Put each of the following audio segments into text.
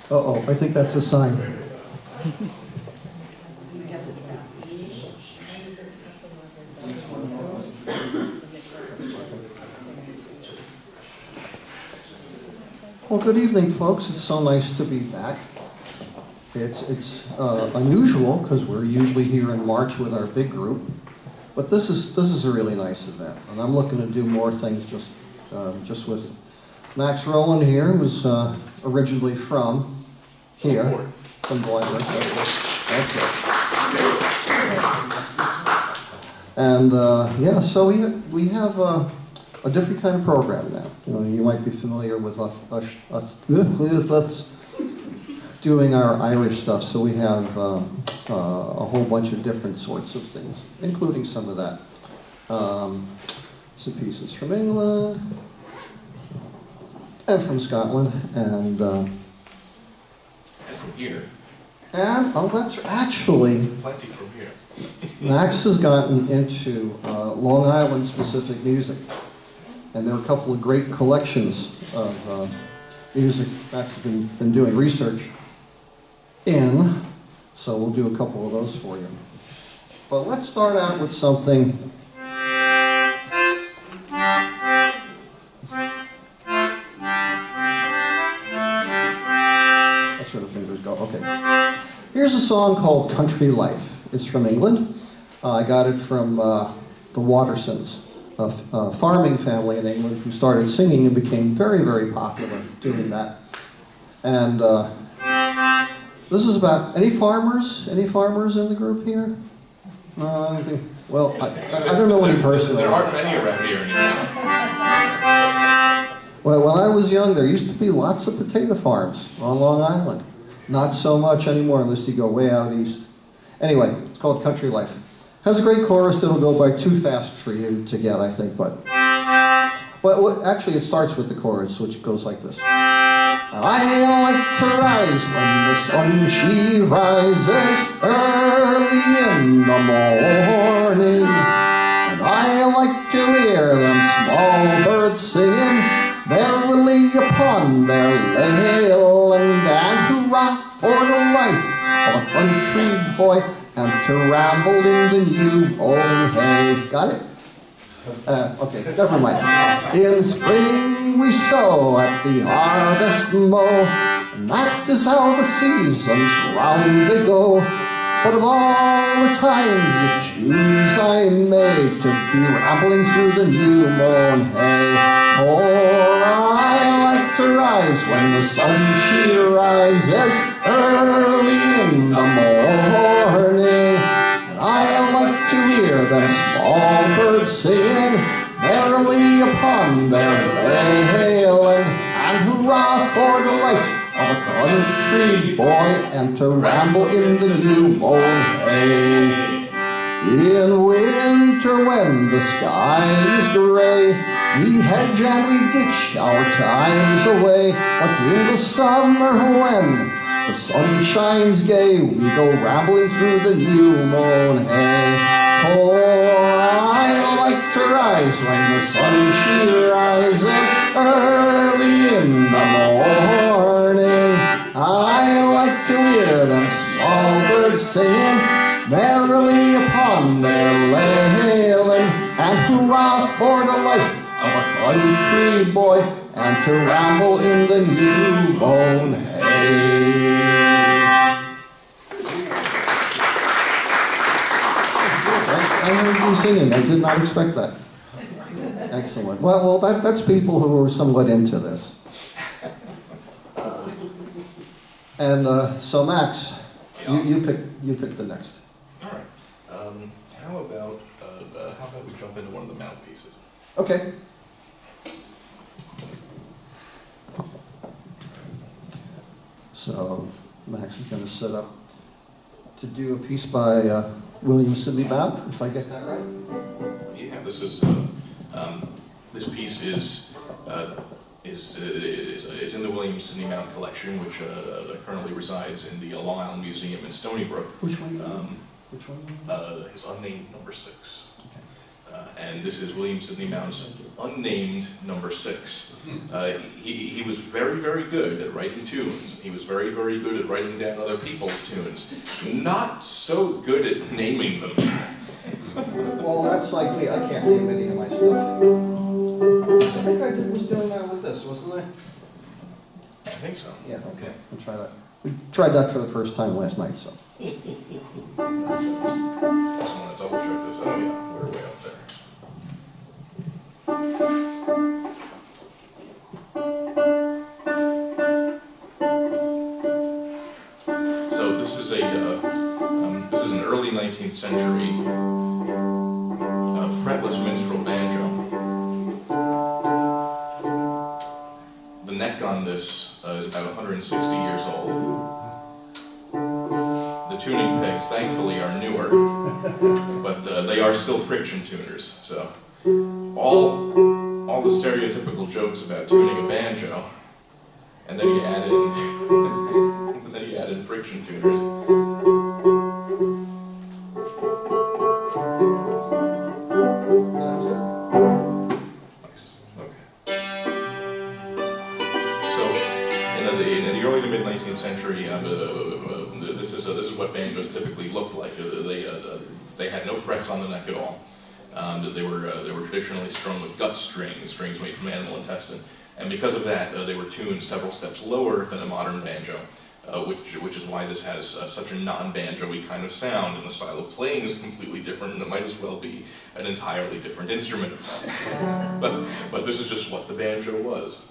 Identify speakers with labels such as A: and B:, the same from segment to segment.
A: Uh-oh, I think that's a sign. Well, good evening, folks. It's so nice to be back. It's unusual because we're usually here in March with our big group, but this is a really nice event, and I'm looking to do more things just with Max Rowland here, who's originally from here, from Boulder. That's it. And yeah, so we have a different kind of program now. You know, you might be familiar with us doing our Irish stuff, so we have a whole bunch of different sorts of things, including some of that. Some pieces from England, and from Scotland, and
B: from here.
A: And, oh, that's actually...
B: Plenty from here.
A: Max has gotten into Long Island-specific music. And there are a couple of great collections of music Max has been doing research in. So we'll do a couple of those for you. But let's start out with something... That's where the fingers go. Okay. Here's a song called Country Life. It's from England. I got it from the Wattersons, a farming family in England who started singing and became very, very popular doing that. And this is about, any farmers? Any farmers in the group here? No, I don't think, well, I don't know any personally.
B: There aren't many around here anymore.
A: Well, when I was young, there used to be lots of potato farms on Long Island. Not so much anymore unless you go way out east. Anyway, it's called Country Life. Has a great chorus that'll go by too fast for you to get, I think, but... Well, actually, it starts with the chorus, which goes like this. I like to rise when the sun she rises early in the morning. And I like to hear them small birds singing merrily upon their leyland, and hurrah for the life of a country boy, and to ramble in the new old hay. Got it? Okay, never mind. In spring we sow, at the harvest mow, and that is how the seasons round they go. But of all the times of choose I may to be rambling through the new mown hay, for I like to rise when the sun she rises early in the morning, and I like to hear them small birds singing merrily upon their leyland, and hurrah for the life of a country boy, and to ramble in the new mown hay. In winter when the sky is gray, we hedge and we ditch our times away, but in the summer when the sun shines gay, we go rambling through the new mown hay. For I like to rise when the sun she rises early in the morning. I like to hear them small birds singing merrily upon their leyland, and hurrah for the life of a country boy, and to ramble in the new mown hay. I heard you singing. I did not expect that. Excellent. Well, that's people who are somewhat into this. And so, Max,
B: Yeah.
A: you pick the next.
B: All right. How about we jump into one of the mouthpieces?
A: Okay. So Max is going to set up to do a piece by William Sidney Bout, if I get that right.
B: Yeah, this is this piece is in the William Sidney Mount collection, which currently resides in the Long Island Museum in Stony Brook.
A: Which one? Which one?
B: His unnamed number 6.
A: Okay.
B: And this is William Sidney Mount's unnamed number 6. He was very, very good at writing tunes. He was very, very good at writing down other people's tunes. Not so good at naming them.
A: Well, that's like me. I can't name any of my stuff. I think I was doing that with this, wasn't I?
B: I think so.
A: Yeah, okay. We'll try that. We tried that for the first time last night, so.
B: Just want to double check this. Oh yeah, we're way up there. So this is an early 19th century fretless minstrel banjo. The neck on this is about 160 years old. The tuning pegs, thankfully, are newer, but they are still friction tuners. So all the stereotypical jokes about tuning a banjo, and then you add in friction tuners. Nice. Okay. So in the early to mid 19th century, this is what banjos typically looked like. They had no frets on the neck at all. They were traditionally strung with gut strings made from animal intestine, and because of that, they were tuned several steps lower than a modern banjo, which is why this has such a non-banjo-y kind of sound, and the style of playing is completely different, and it might as well be an entirely different instrument. but this is just what the banjo was.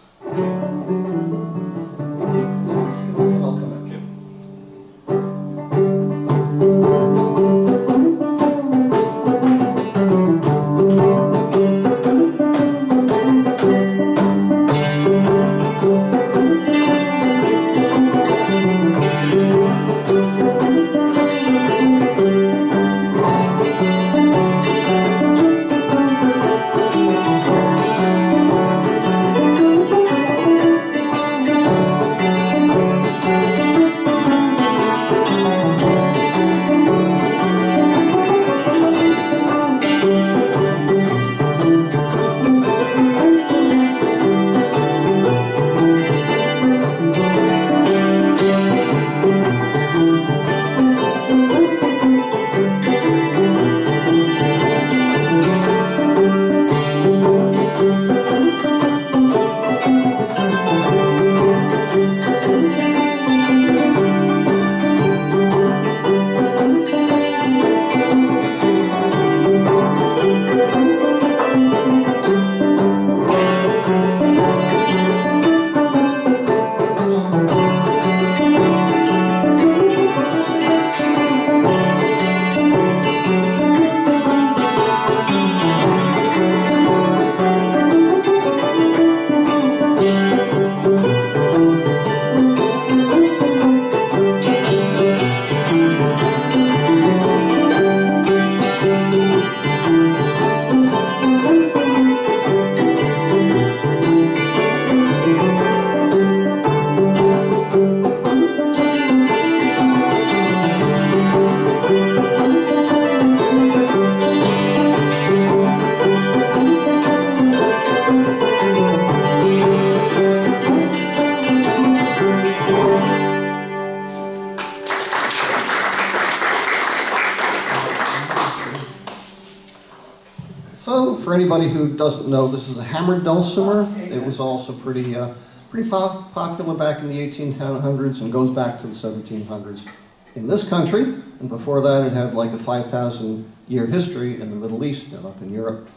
A: For anybody who doesn't know, this is a hammered dulcimer. It was also pretty popular back in the 1800s and goes back to the 1700s in this country. And before that, it had like a 5,000-year history in the Middle East and up in Europe.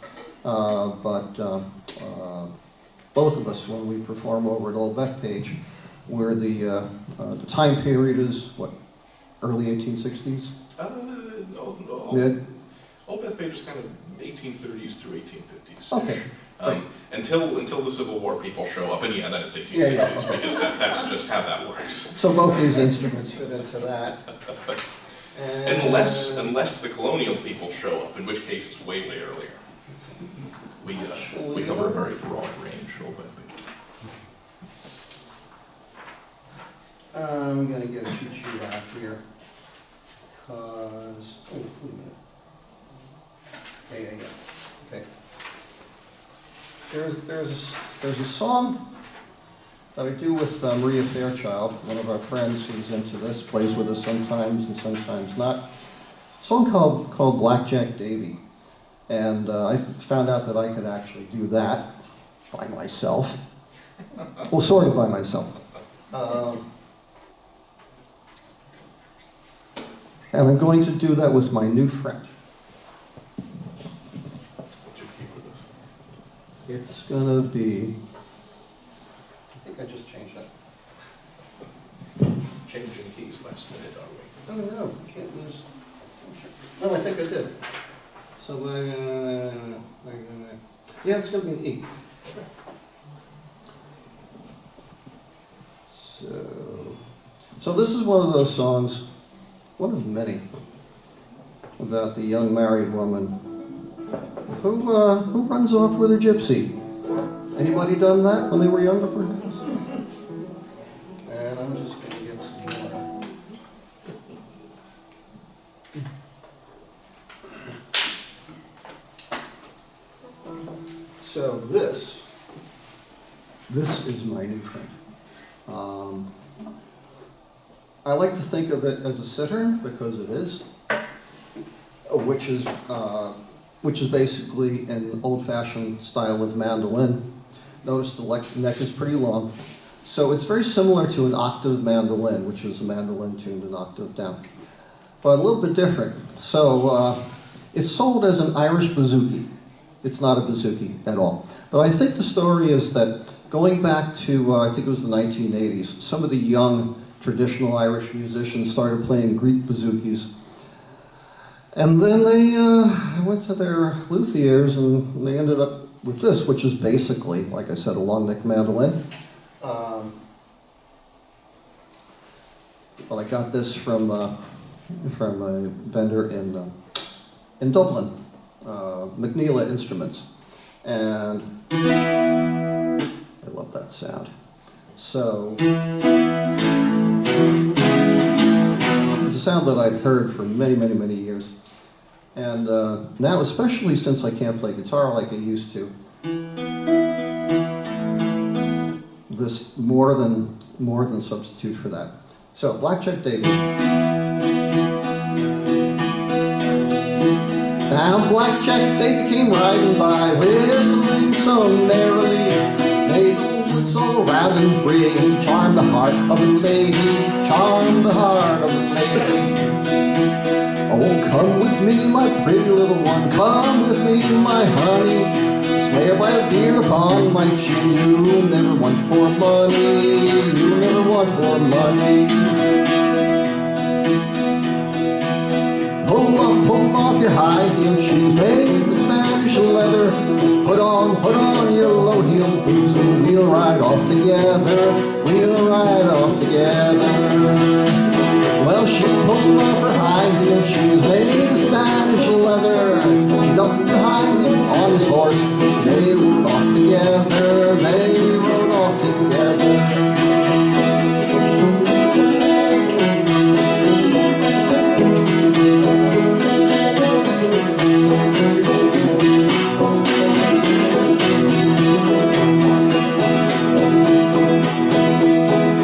A: Both of us, when we perform over at Old Bethpage, where the time period is, what, early 1860s?
B: Old Bethpage is kind of 1830s through 1850s.
A: Okay.
B: Until the Civil War people show up, and yeah, then it's 1860s, because that's just how that works.
A: So both these instruments fit into that.
B: Unless the colonial people show up, in which case it's way, way earlier. We cover a very broad range at Old Bethpage.
A: I'm going to get a cheat sheet out here, because, oh, wait a minute. Yeah. Okay. There's a song that I do with Maria Fairchild, one of our friends who's into this, plays with us sometimes and sometimes not. A song called Blackjack Davy. And I found out that I could actually do that by myself. Well, sort of by myself. And I'm going to do that with my new friend.
B: What's your key for this?
A: It's going to be, I think I just changed that.
B: Changing keys last minute, are we?
A: Oh, no, you can't lose. No, I think I did. So, yeah, it's going to be an E. So this is one of those songs, one of many, about the young married woman who runs off with a gypsy. Anybody done that when they were younger, perhaps? And I'm just going to get some more. So this is my new friend. I like to think of it as a cittern because it is, which is basically an old-fashioned style of mandolin. Notice the neck is pretty long. So it's very similar to an octave mandolin, which is a mandolin tuned an octave down, but a little bit different. So it's sold as an Irish bouzouki. It's not a bouzouki at all. But I think the story is that going back to, I think it was the 1980s, some of the young traditional Irish musicians started playing Greek bouzoukis. And then they went to their luthiers and they ended up with this, which is basically, like I said, a long neck mandolin. But I got this from a vendor in Dublin, McNeela Instruments. And I love that sound. So it's a sound that I'd heard for many, many, many years. And now, especially since I can't play guitar like I used to, this more than substitute for that. So, Blackjack Davy. Now Blackjack Davy came riding by, whistling so merrily, made the woods all round and free. He charmed the heart of a lady, charmed the heart of a lady. Oh, come with me, my pretty little one, come with me, my honey. Swear by the beard upon my chin, you'll never want for money, you'll never want for money. Pull off your high heel shoes, made of Spanish leather. Put on your low heel boots, and we'll ride off together, we'll ride off together. Well, she pulled off her high heel shoes, made of Spanish leather. She jumped behind him on his horse. They rode off together, they rode off together.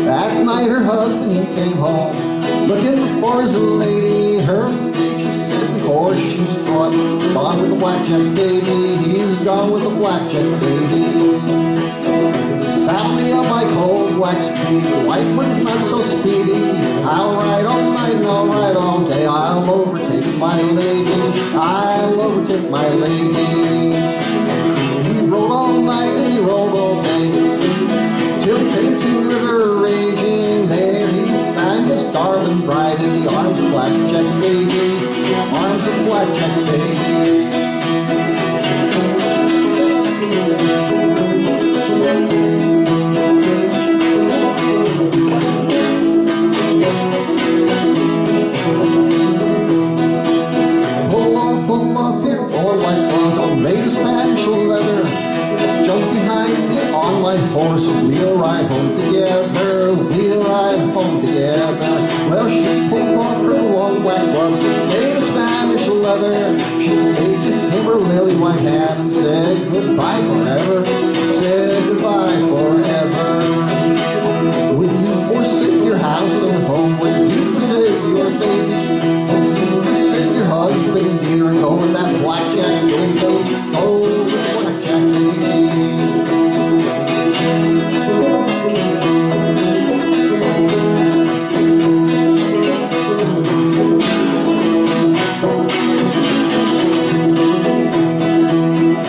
A: At night her husband, he came home, looking for his lady. Her age, she said before, she's gone with the Blackjack Davy. He's gone with the Blackjack Davy. Saddle me on my cold black steed, white one's not so speedy. I'll ride all night and I'll ride all day. I'll overtake my lady, I'll overtake my lady. He rode all night and he rode all day, till he came to a river raging. There he found his darling bride in the arms of Blackjack Davy, arms of Blackjack Davy. Pull up here, all white gloves, all made of Spanish leather. Jump behind me on my horse, we'll ride home together, we'll ride home together. Well, she pulled off her long black gloves, made of Spanish leather. She gave to him her her lily white hand and said goodbye forever, said goodbye forever. Would you forsake your house and home? Would you forsake your baby? Would you forsake your husband, dear, and go with that blackjack lady? Oh, the blackjack lady.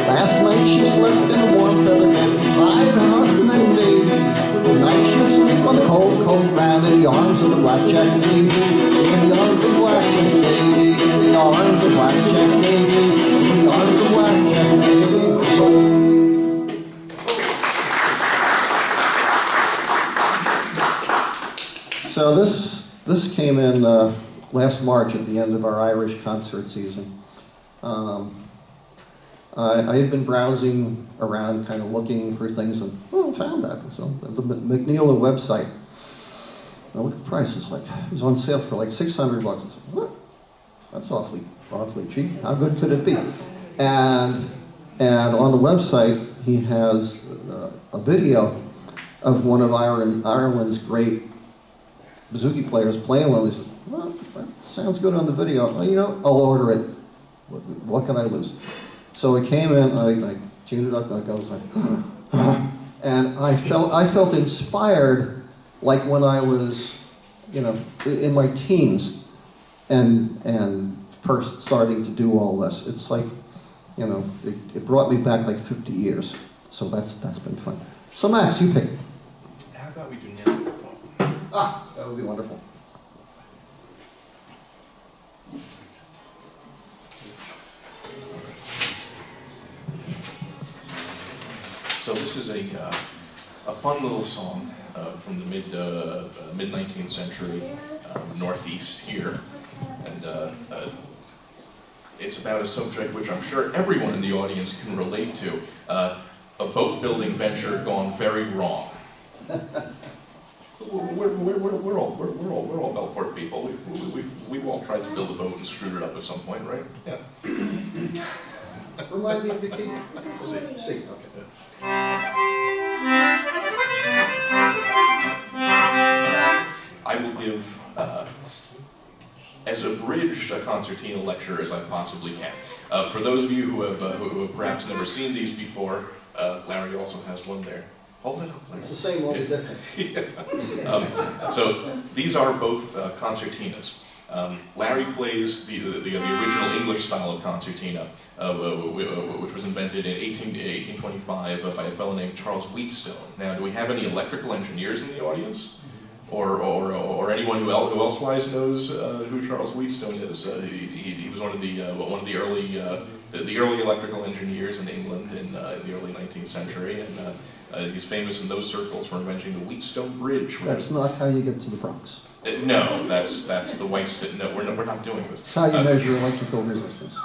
A: Last night she slept in a warm feather bed beside her husband and baby. Tonight she'll sleep on the cold, cold ground in the arms of the blackjack lady. In the arms of blackjack lady. In the arms of blackjack lady. In the arms of blackjack lady. So this came in last March at the end of our Irish concert season. I had been browsing around, kind of looking for things, and found that. So the McNeil website. I looked at the price. It's like it was on sale for like $600. I said, what? That's awfully cheap. How good could it be? And on the website, he has a video of one of Ireland's great bouzouki players playing one. He said, well, that sounds good on the video. Well, you know, I'll order it. What can I lose? So it came in, I tuned it up, and I was like, and I felt inspired, like when I was, you know, in my teens, and first starting to do all this. It's like, you know, it brought me back like 50 years. So that's been fun. So Max, you pick.
B: How about we do Nautical?
A: That would be wonderful.
B: So this is a fun little song from the mid 19th century Northeast here, and it's about a subject which I'm sure everyone in the audience can relate to: a boat building venture gone very wrong. We're all Belport people. We've all tried to build a boat and screwed it up at some point, right? Yeah.
A: Remind me of the key.
B: C.
A: Okay.
B: I will give as abridged a concertina lecture as I possibly can. For those of you who have perhaps never seen these before, Larry also has one there. Hold it up.
A: It's the same, only different.
B: Yeah. So these are both concertinas. Larry plays the original English style of concertina, which was invented in 1825 by a fellow named Charles Wheatstone. Now, do we have any electrical engineers in the audience? Or anyone who elsewise knows who Charles Wheatstone is? He was one of the early electrical engineers in England in the early 19th century, and he's famous in those circles for inventing the Wheatstone Bridge.
A: That's not how you get to the Bronx.
B: No, that's the White Stick. No, we're not doing this.
A: That's how you measure electrical resistance.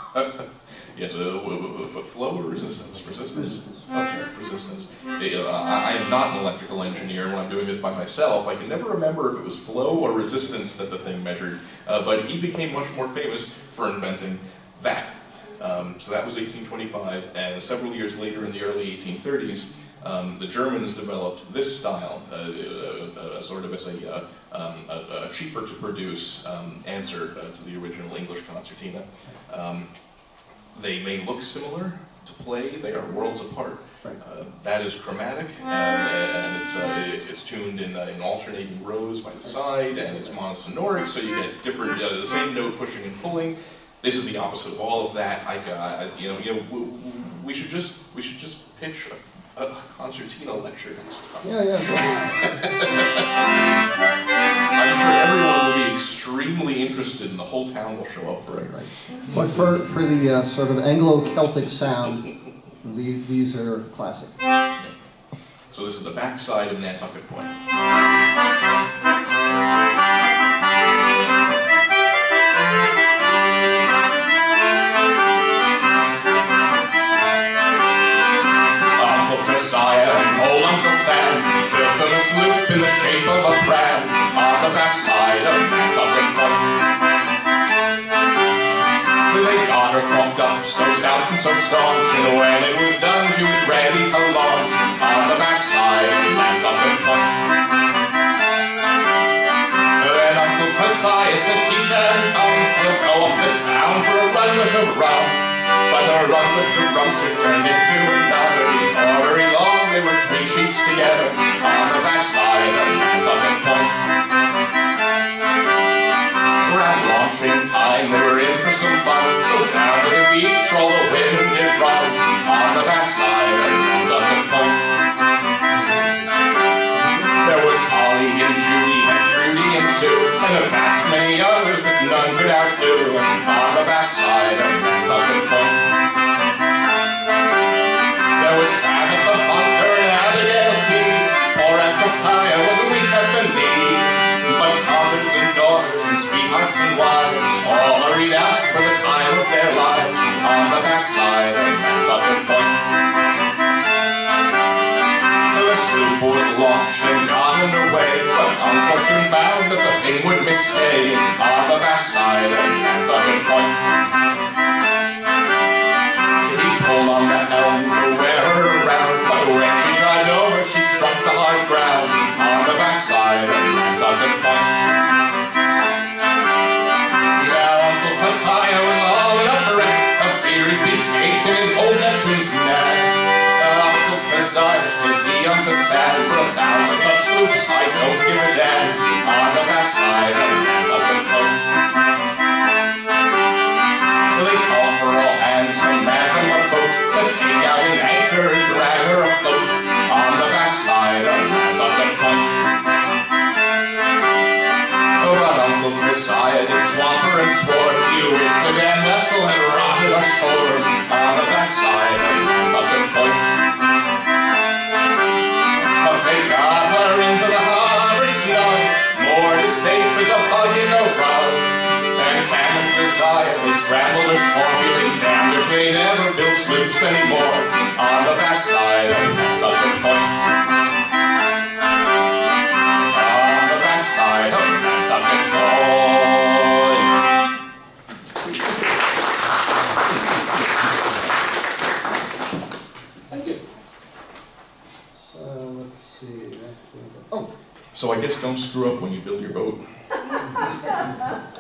B: Yes, flow or resistance? Resistance. Okay, resistance. I am not an electrical engineer, and when I'm doing this by myself, I can never remember if it was flow or resistance that the thing measured. But he became much more famous for inventing that. So that was 1825, and several years later, in the early 1830s, the Germans developed this style, sort of as a cheaper to produce answer to the original English concertina. They may look similar to play, they are worlds apart.
A: Right.
B: That is chromatic, and it's tuned in alternating rows by the side, and it's monosonoric, so you get different, the same note pushing and pulling. This is the opposite of all of that. We should just pitch a concertina lecture next time.
A: Yeah.
B: I'm sure everyone will be extremely interested, and the whole town will show up for it.
A: Right. But for the sort of Anglo-Celtic sound, these are classic.
B: So this is the backside of Nantucket Point.
C: Old Uncle Sam built a sloop in the shape of a pram on the backside of Nantucket Point. They got her propped up up so stout and so staunch, and when it was done she was ready to launch on the backside of Nantucket Point. Then Uncle Josiah says, he said, we'll go up to town for a run with the rum. But a run with the rum soon turned into another. Before very long they were 3 sheets together on the backside of Nantucket Point. Around launching time they were in for some fun, so down to the beach all the women did run on the backside of Nantucket Point. There was Polly and Judy and Trudy and Sue, and a vast many others that none could outdo on the backside of Nantucket Point. There was Tabitha Bunker and Abigail Keys. Poor Aunt Josiah was weak at the knees, but mothers and daughters and sweethearts and wives all hurried out for the time of their lives on the backside of Nantucket Point. The sloop was launched and got underway, but Uncle soon found that the thing would misstay on the backside of Nantucket Point. He pulled on the helm to wear her around, but when she tried over, she struck the hard ground on the backside of Nantucket Point. Now Uncle Josiah was all in a fret, a fiery beach taken in Old Neptune's net. Uncle Josiah says he understands, for 1,000 such sloops I don't give a damn on the backside of Nantucket Point. They call for all hands to man them a boat, to take out an anchor and drag her afloat on the backside of Nantucket Point. But Uncle Josiah did swamp her and swore he wished the damn vessel had rotted ashore on the backside of Nantucket Point. But they got her into the harbor snug, moored as safe as a bug in a rug. And Sam and Josiah, they scrambled ashore, feeling damned if they'd ever build sloops anymore on the backside of Nantucket Point. On the backside of Nantucket Point.
A: Thank you. So let's see. Oh.
B: So I guess don't screw up when you build your boat.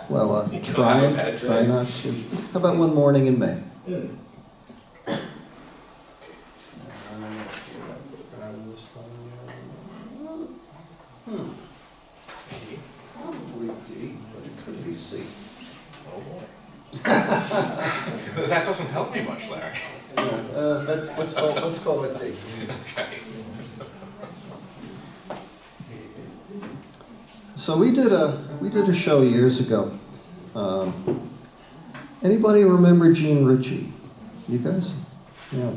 A: Well,
B: You can
A: try
B: have a bad day.
A: not to. How about one morning in May? Probably D, but it could be C.
B: Oh boy. That doesn't help me much, Larry.
A: Let's call it C.
B: Okay.
A: So we did a show years ago. Anybody remember Jean Ritchie? You guys? Yeah.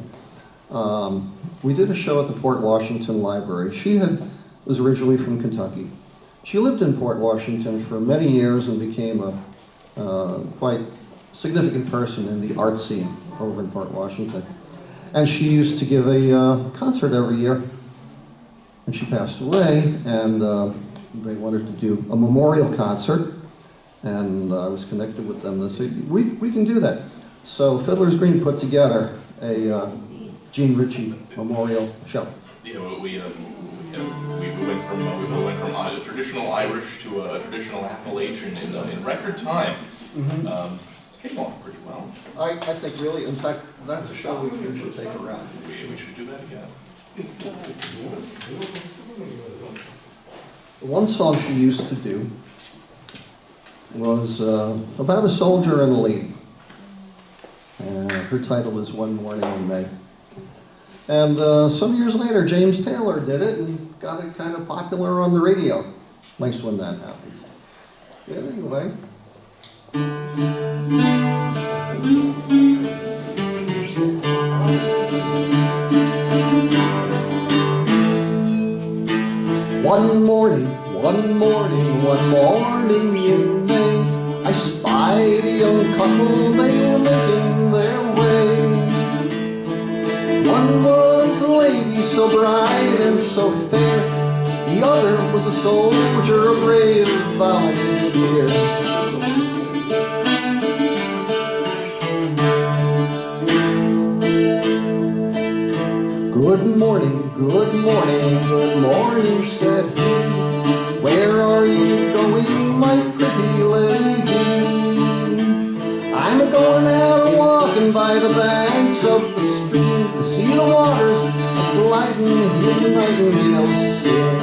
A: We did a show at the Port Washington Library. She was originally from Kentucky. She lived in Port Washington for many years and became a quite significant person in the art scene over in Port Washington. And she used to give a concert every year. And she passed away, and they wanted to do a memorial concert, and I was connected with them. They said, we can do that. So Fiddlers Green put together a Jean Ritchie memorial show.
B: Yeah, we went from traditional Irish to a traditional Appalachian in record time.
A: Mm-hmm.
B: Came off pretty well.
A: I think really, in fact, that's a show we should take around.
B: We should do that again.
A: One song she used to do was about a soldier and a lady. Her title is One Morning in May. And some years later, James Taylor did it and got it kind of popular on the radio. Nice when that happens. Yeah, anyway. One morning in May, I spied a young couple, they were making their way. One was a lady so bright and so fair, the other was a soldier, a brave volunteer. my pretty lady. I'm a-going out walking by the banks of the stream to see the waters gliding, hear the nightingales sing.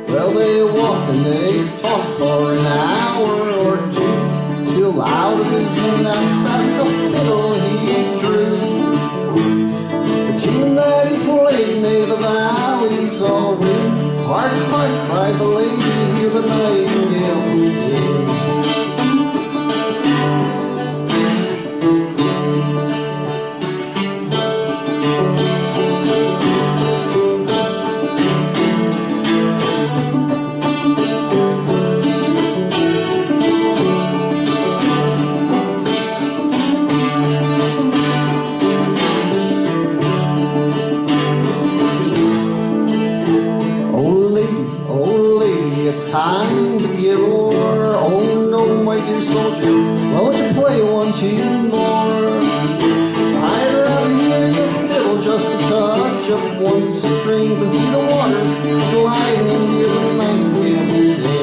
A: Well, they walked and they talked for an hour or two, till out of his knapsack the fiddle he drew. The tune that he played made the valleys all ring. Hark, hark, cried the lady, hear the nightingale sing. Time to give o'er. Oh no, my dear soldier, won't you play one tune more? I'd rather hear your fiddle just a touch of one string than see the waters gliding and hear the nightingale sing.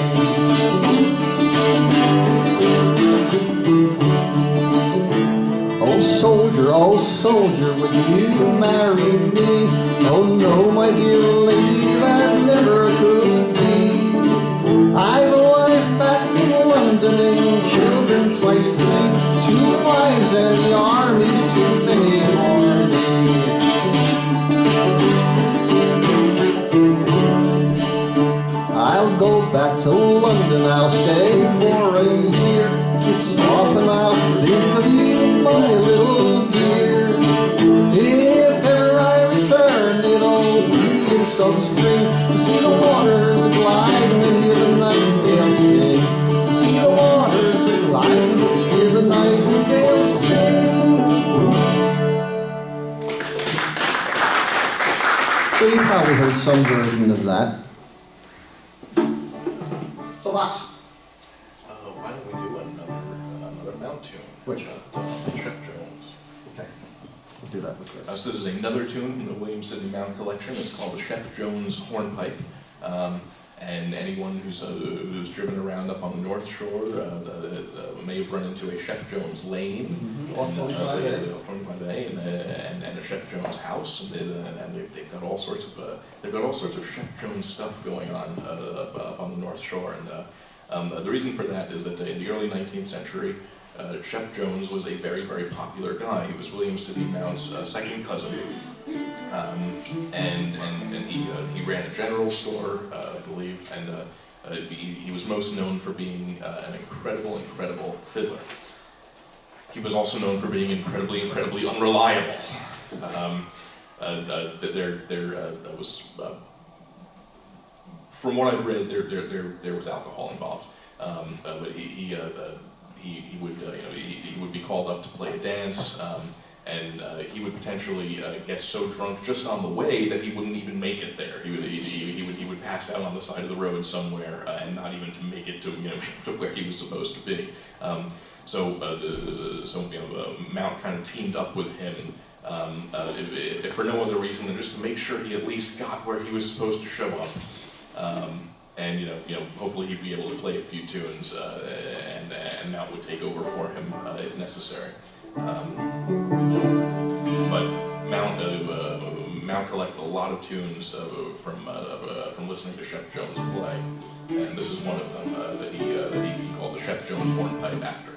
A: Oh soldier, would you marry me? Oh no, my dear lady, that never could be. I've a wife back in London and children twice three, 2 wives and the army's too many for me. I'll go back to London, I'll stay for a year. It's often I'll think of you, my little dear. If ever I return, it'll be in some spring, to see the waters gliding and hear the nightingale sing. To see the waters gliding and hear the nightingale sing. So you probably heard some version of that. So Max,
B: Why don't we do another mount tune?
A: Which?
B: Chef Jones.
A: okay, we'll do that with this.
B: So this is another tune from the William Sidney Mount collection. It's called the Chef Jones Hornpipe. And anyone who's driven around up on the North Shore may have run into a Chef Jones Lane,
A: Off 25A.
B: and a Chef Jones house, and they've got all sorts of Chef Jones stuff going on up on the North Shore. And the reason for that is that in the early 19th century, Chef Jones was a very, very popular guy. He was William Sidney Mount's second cousin. And he ran a general store, I believe, and he was most known for being an incredible fiddler. He was also known for being incredibly unreliable. From what I've read, there was alcohol involved, but he would be called up to play a dance. And he would potentially get so drunk just on the way that he wouldn't even make it there. He would pass out on the side of the road somewhere and not even to make it to to where he was supposed to be. Mount kind of teamed up with him, if for no other reason than just to make sure he at least got where he was supposed to show up. And hopefully he'd be able to play a few tunes, and Mount would take over for him if necessary. But Mount collected a lot of tunes from listening to Chef Jones play, and this is one of them that he called the Chef Jones Hornpipe after him.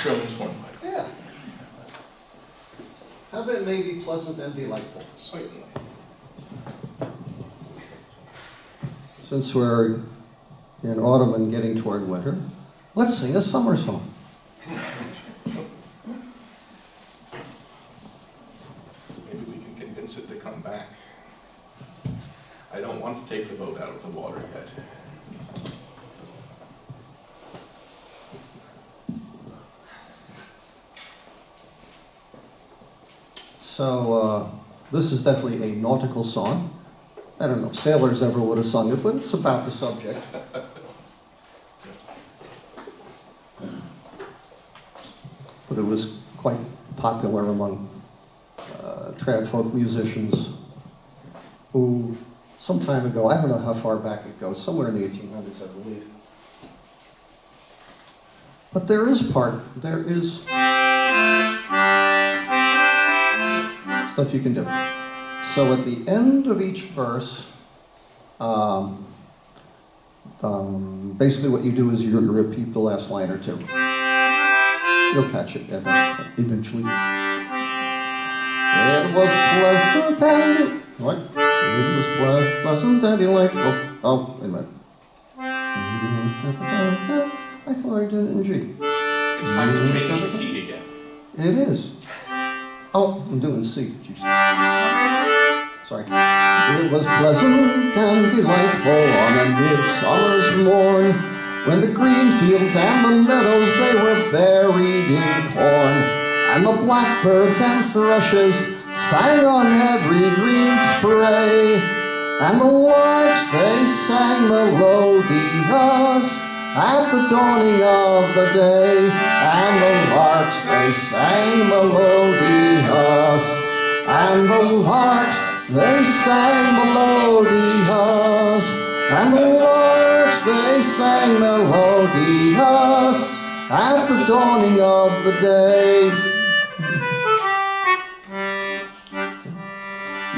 B: Showman's hornpipe.
A: Yeah. How about maybe pleasant and delightful?
B: Certainly.
A: Since we're in autumn and getting toward winter, let's sing a summer song.
B: Maybe we can convince it to come back. I don't want to take the boat out of the water yet.
A: So this is definitely a nautical song. I don't know if sailors ever would have sung it, but it's about the subject. But it was quite popular among trad folk musicians who, some time ago, I don't know how far back it goes, somewhere in the 1800s, I believe. But there is stuff you can do. So at the end of each verse, basically what you do is you repeat the last line or two. You'll catch it eventually. It was pleasant and what? It was pleasant and delightful. Oh, wait a minute. I thought I did it in G.
B: It's time to change the key again.
A: It is. Oh, I'm doing C. Jeez. Sorry. It was pleasant and delightful on a midsummer's morn, when the green fields and the meadows, they were buried in corn, and the blackbirds and thrushes sang on every green spray, and the larks, they sang melodious at the dawning of the day, and the larks, they sang melodious, and the larks, they sang melodious, and the larks, they sang melodious at the dawning of the day.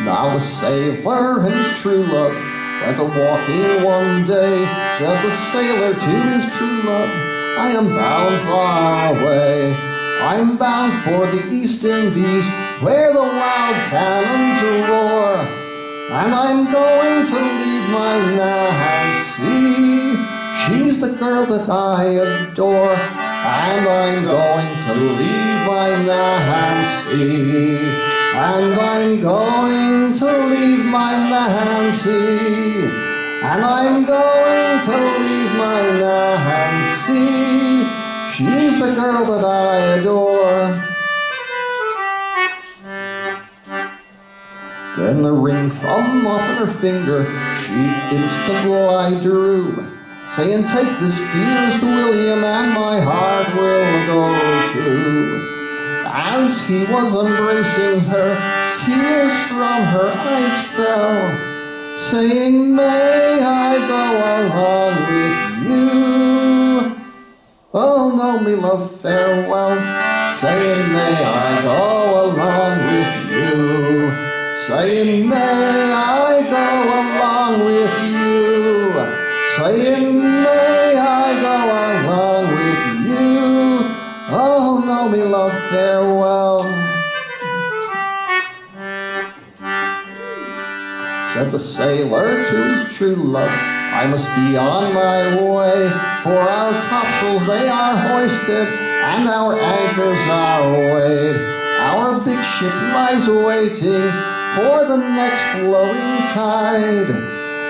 A: Now a sailor and his true love went a-walking one day. Said the sailor to his true love, I am bound far away. I'm bound for the East Indies, where the loud cannons roar, and I'm going to leave my Nancy. She's the girl that I adore, and I'm going to leave my Nancy, and I'm going to leave my Nancy, and I'm going to leave my Nancy. She's the girl that I adore. Then the ring from off her finger she instantly drew, saying, take this, dearest William, and my heart will go too. As he was embracing her, tears from her eyes fell, saying, may I go along with you? Oh no, me love, farewell, saying, may I go along with you? Saying, may I go along with you? Saying, may I go along with you? Oh no, me love, farewell. Said the sailor to his true love, I must be on my way, for our topsails they are hoisted, and our anchors are weighed. Our big ship lies waiting for the next flowing tide,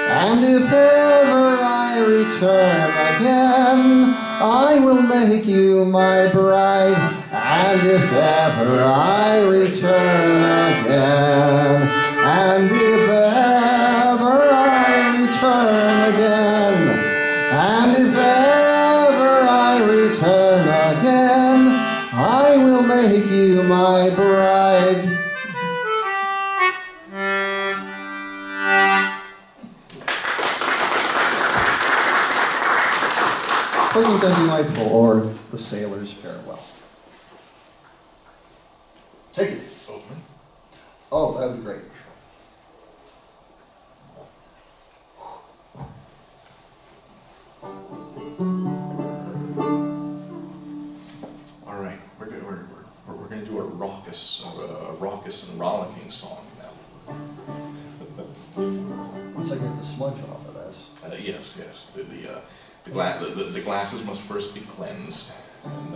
A: and if ever I return again, I will make you my bride, and if ever I return again, and if ever I return again, and if ever I return again, I will make you my bride. Pleasant and delightful, or the sailor's farewell. Take it.
B: Boatman.
A: Oh, that would be great.
B: All right. raucous and rollicking song now.
A: Once I get the smudge off of this.
B: Yes, yes. The glasses must first be cleansed. And,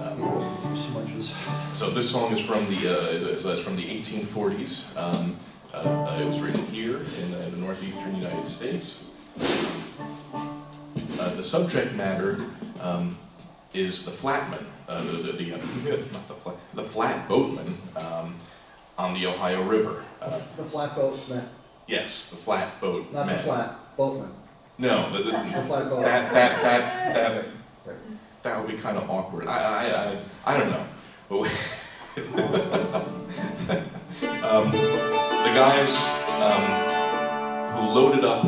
A: Smudges.
B: so this song is from the 1840s. It was written here in the northeastern United States. The subject matter is the flatman, the flat boatman on the Ohio River.
A: The flatboat,
B: Yes, the flat boat.
A: not
B: man.
A: the flat boatman.
B: No,
A: The flatboat.
B: That would be kind of awkward. I don't know. But the guys who loaded up,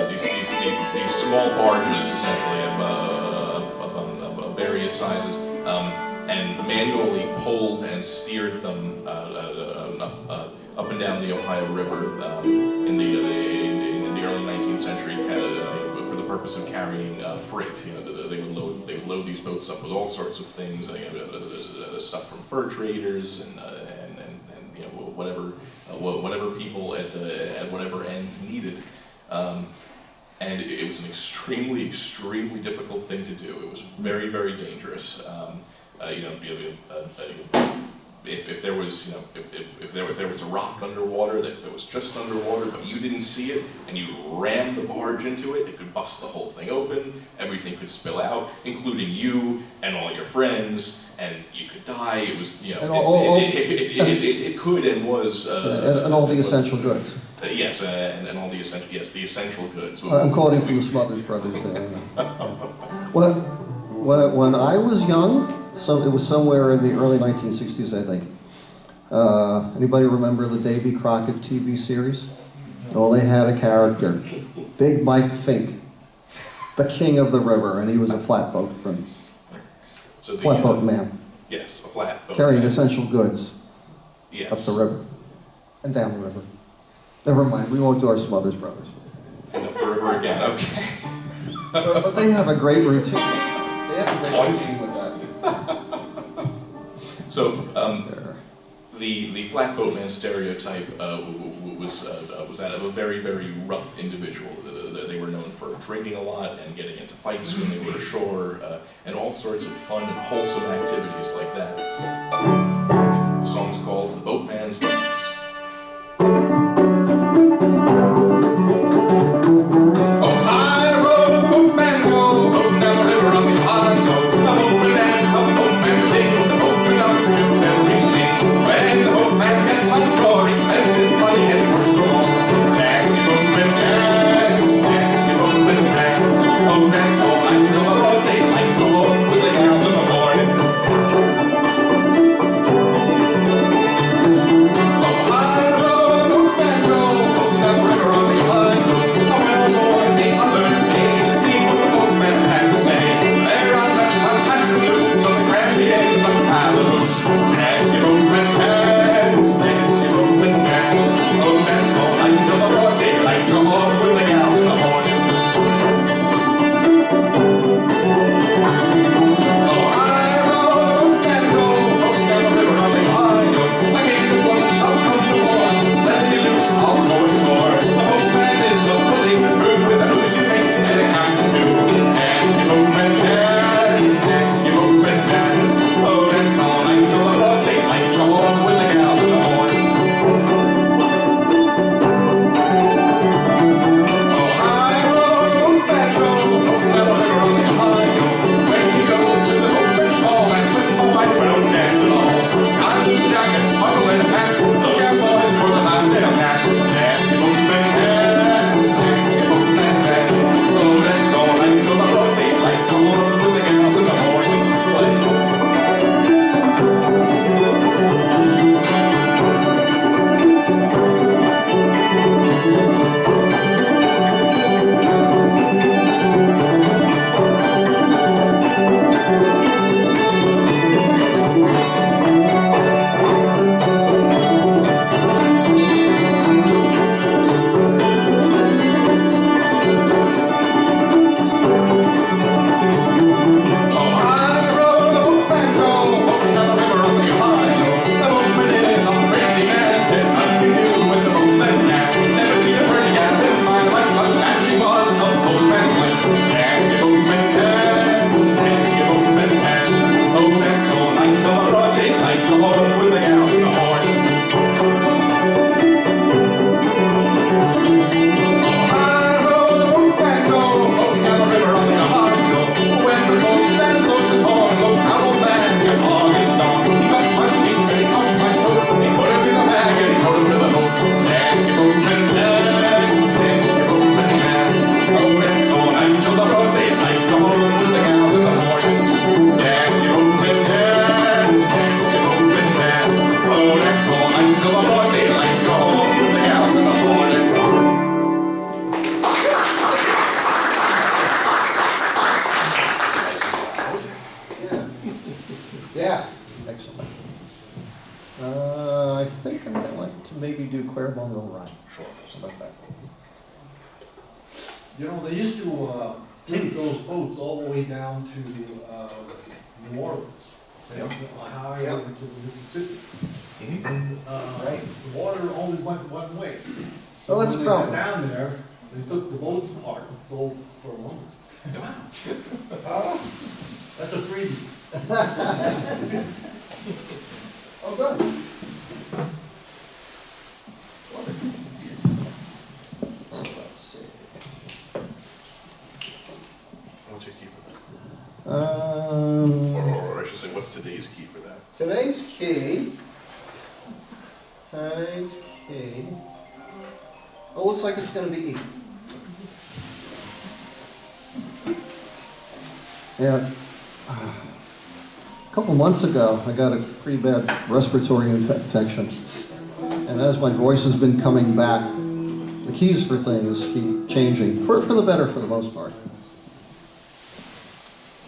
B: these small barges, essentially of various sizes, and manually pulled and steered them up and down the Ohio River in the early 19th century for the purpose of carrying freight. They would load these boats up with all sorts of things, stuff from fur traders and whatever people at whatever end needed. And it was an extremely difficult thing to do. It was very, very dangerous. If there was a rock underwater that was just underwater, but you didn't see it, and you rammed the barge into it, it could bust the whole thing open. Everything could spill out, including you and all your friends, and you could die. It was, it could and was.
A: And all the essential goods.
B: Yes, and all the essential. Yes, the essential goods.
A: I'm quoting from the Smothers Brothers there. Well, when I was young. It was somewhere in the early 1960s, I think. Anybody remember the Davy Crockett TV series? Well, they had a character, Big Mike Fink, the king of the river, and he was a flatboatman. Flatboat man.
B: Yes, a flatboat.
A: Carrying essential goods up the river and down the river. Never mind, we won't do our Smothers Brothers.
B: And up the river again, okay.
A: But they have a great routine. They have a great routine with that.
B: So, the flatboatman stereotype was that of a very, very rough individual. They were known for drinking a lot and getting into fights when they were ashore, and all sorts of fun and wholesome activities like that. The song's called The Boatman's Dance.
C: Oh, high road, boatman go, boat down the river on the Ohio. A boatman dance, a boatman sing, the boatman up to everything. When the boatman gets on shore, he spends his money and works for more. Dance, the boatman dance, dance, the boatman dance. Oh, dance all night till about daylight, go home with the gals in the morning.
A: something. I think I might like to maybe do Quare Bongo Rhyme.
B: Sure.
A: How about that?
D: You know, they used to take those boats all the way down to New Orleans.
B: Yep.
D: Highway to the Mississippi.
B: Mhm.
D: And
A: Right.
D: the water only went one way. So
A: Well, that's
D: when
A: a
D: they got
A: problem.
D: down there, they took the boats apart and sold for a moment. That's a freebie.
A: Oh, good. So let's see.
B: What's your key for that? Or I should say, what's today's key for that?
A: Today's key. Oh, looks like it's going to be E. Yeah. A couple months ago, I got a pretty bad respiratory infection. And as my voice has been coming back, the keys for things keep changing. For the better, for the most part.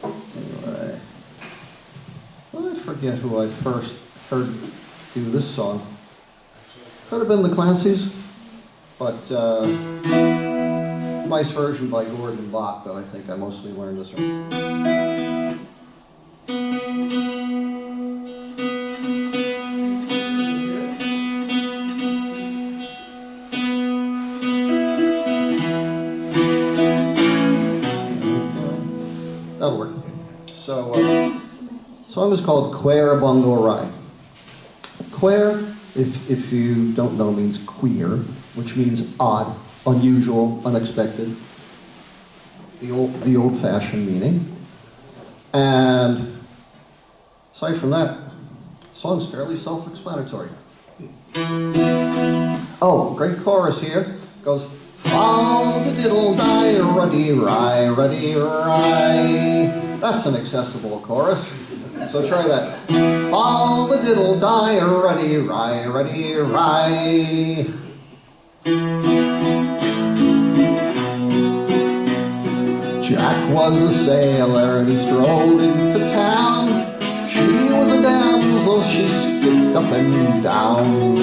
A: Anyway. Well, I forget who I first heard do this song. Could have been the Clancy's, but nice version by Gordon Bach that I think I mostly learned this from. That'll work. So, song is called Quare Bongo Rye. Quare, if you don't know, means queer, which means odd, unusual, unexpected. The old-fashioned meaning. And aside from that, the song's fairly self-explanatory. Oh, great chorus here. Goes, "Fall the diddle die, ruddy rye, ruddy rye." That's an accessible chorus. So try that. Fall the diddle die, ruddy rye, ruddy rye. Jack was a sailor and he strolled into town. She was a damsel, she skipped up and down.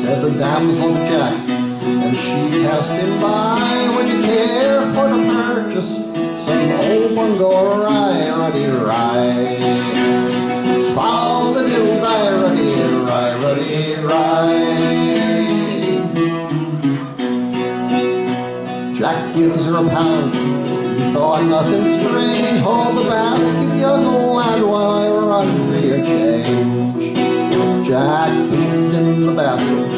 A: Said the damsel to Jack, and she passed him by, "Would you care for to purchase some old bongo rye, ruddy rye?" Fall the diddle die, ruddy rye, ruddy rye. Jack gives her a pound. He thought nothing strange. "Hold the basket, young lad, while I run for your change." Jack peeped in the basket.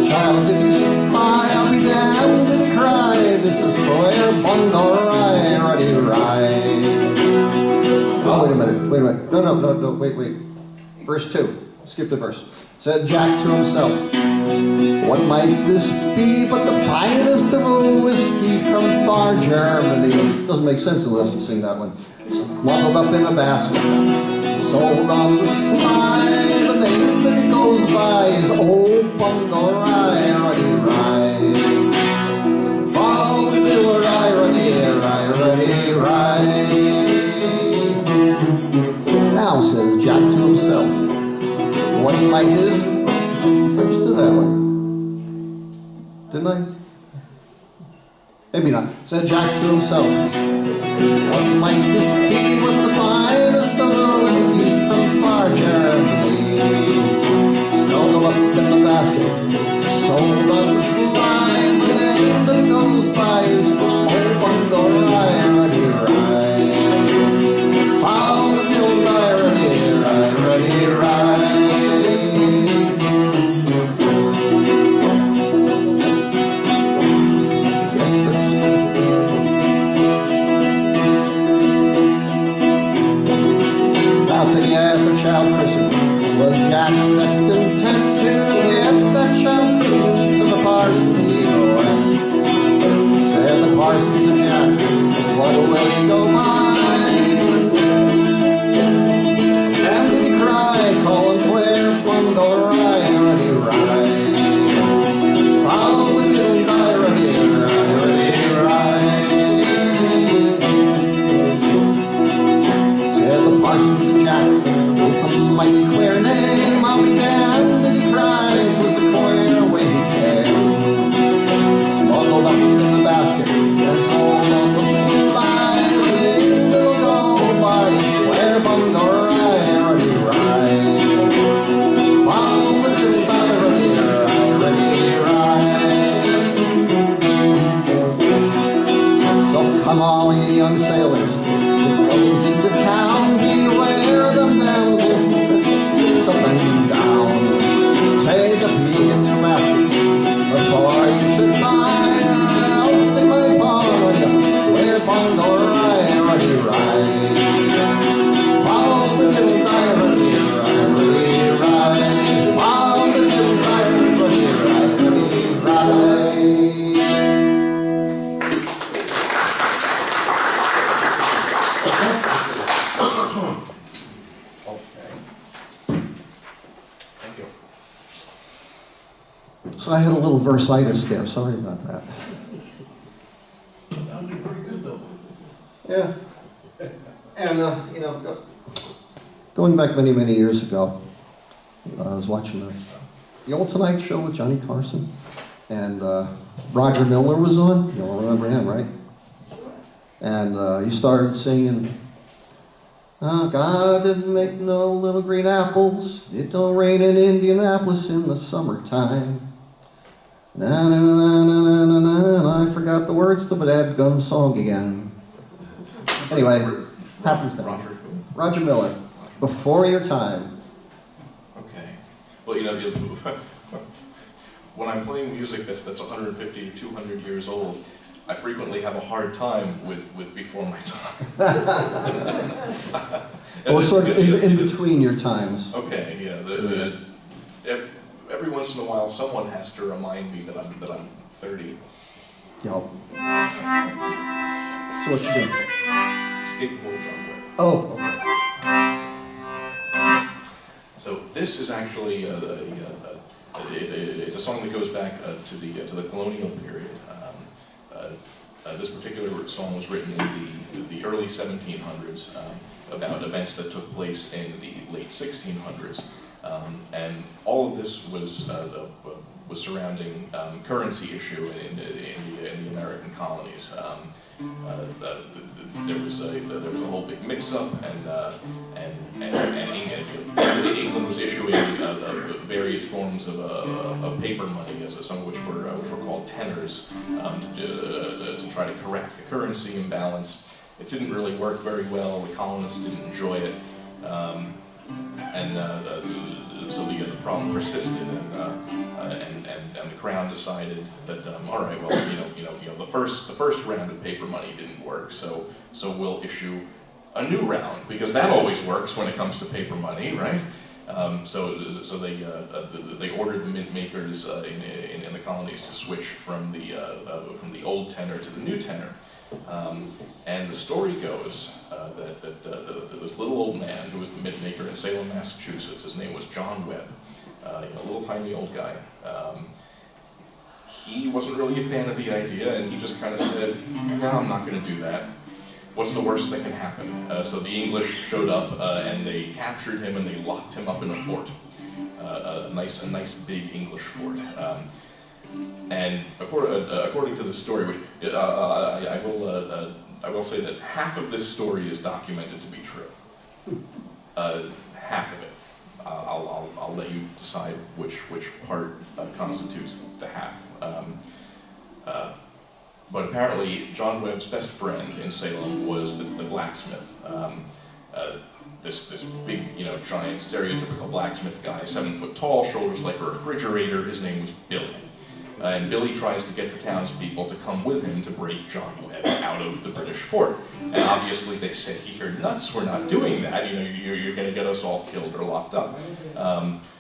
A: "Child, did you spy? I'll be damned," did he cry. "This is Quare Bongo Rye, ruddy rye." Oh, wait a minute. No, wait. Verse 2. Skip the verse. Said Jack to himself, "What might this be but the finest of whiskey from far Germany?" Doesn't make sense unless you sing that one. Smuggled up in a basket, sold on the sly. The name that he goes by is Old Bongo Rye, ruddy rye. Fall the diddle rye, ruddy rye, ruddy rye. Now, says Jack to himself, "What might this..." I just did that one. Didn't I? Maybe not. Said Jack to himself, "What might this be with the finest of whiskey from far Germany?" Snowed them up in the basket, sold on the slide. The name that goes by is Old Bongo Rye, ruddy rye. Found the old rye, ruddy rye, ruddy rye. At the child christened was Jack's next intent to get that child christened to the parson he went. Said the parson to Jack, "What will you go by?" And did he cry, calling Quare Bongo Rye, ruddy rye. Follow the diddle die, ruddy rye, ruddy rye. Said the parson to Jack, "Some might So I had a little versitis there. Sorry about that.
D: Sounded pretty good though.
A: Yeah. And, you know, going back many, many years ago, I was watching the Old Tonight Show with Johnny Carson, and Roger Miller was on. You'll remember him, right? And he started singing, "Oh, God didn't make no little green apples. It don't rain in Indianapolis in the summertime. Na na na na na na na." And I forgot the words to the dadgum song again. Anyway, happens to me. Roger Miller. Before your time.
B: Okay. Well, you know, when I'm playing music that's 150 to 200 years old, I frequently have a hard time with before my time.
A: Well, sort of in between your times.
B: Okay, yeah. Every once in a while, someone has to remind me that I'm 30.
A: Yep. So what you doing?
B: Skateboard John Webb.
A: Oh, okay.
B: So this is actually it's a song that goes back to the colonial period. This particular song was written in the early 1700s about events that took place in the late 1600s, and all of this was surrounding currency issue in the American colonies. There was a whole big mix-up, and England was issuing various forms of paper money, some of which were called tenors, to try to correct the currency imbalance. It didn't really work very well. The colonists didn't enjoy it, so the problem persisted, and the crown decided that all right, well, the first round of paper money didn't work, so we'll issue a new round, because that always works when it comes to paper money, right? So they ordered the mint makers in the colonies to switch from the old tenor to the new tenor, and the story goes that this little old man who was the mint maker in Salem, Massachusetts, his name was John Webb, a little tiny old guy. He wasn't really a fan of the idea, and he just kind of said, "No, I'm not going to do that. What's the worst that can happen?" So the English showed up, and they captured him, and they locked him up in a fort, a nice big English fort. And according to the story, which I will say that half of this story is documented to be true. Half of it. I'll let you decide which part constitutes the half. But apparently, John Webb's best friend in Salem was the blacksmith. This big, giant, stereotypical blacksmith guy, 7 foot tall, shoulders like a refrigerator. His name was Billy. And Billy tries to get the townspeople to come with him to break John Webb out of the British fort. And obviously they say, "You're nuts, we're not doing that, you're going to get us all killed or locked up."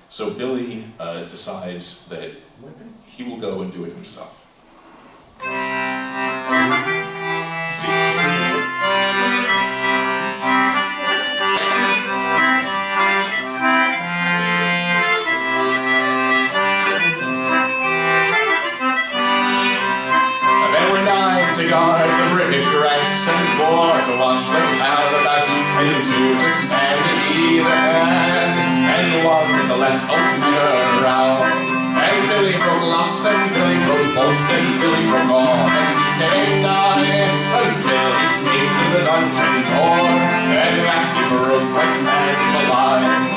B: So Billy decides that he will go and do it himself.
C: To guard the British ranks, and 4 to watch the town about, and 2 to stand at either hand, and 1 to let old tenor round. And Billy broke locks, and Billy broke bolts, and Billy broke all, and he came nigh until he came to the dungeon door, and that he broke like man alive.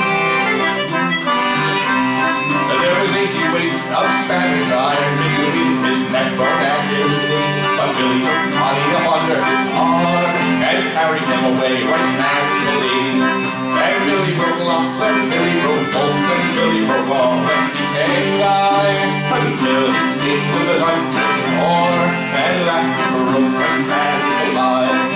C: There was 80 weight of Spanish iron between his neckbone and his knee, but Billy took Johnny up under his arm and carried him away right manfully. And Billy broke locks, and Billy broke bolts, and Billy broke all, and he came nigh until he came to the dungeon door, and that he broke right man alive.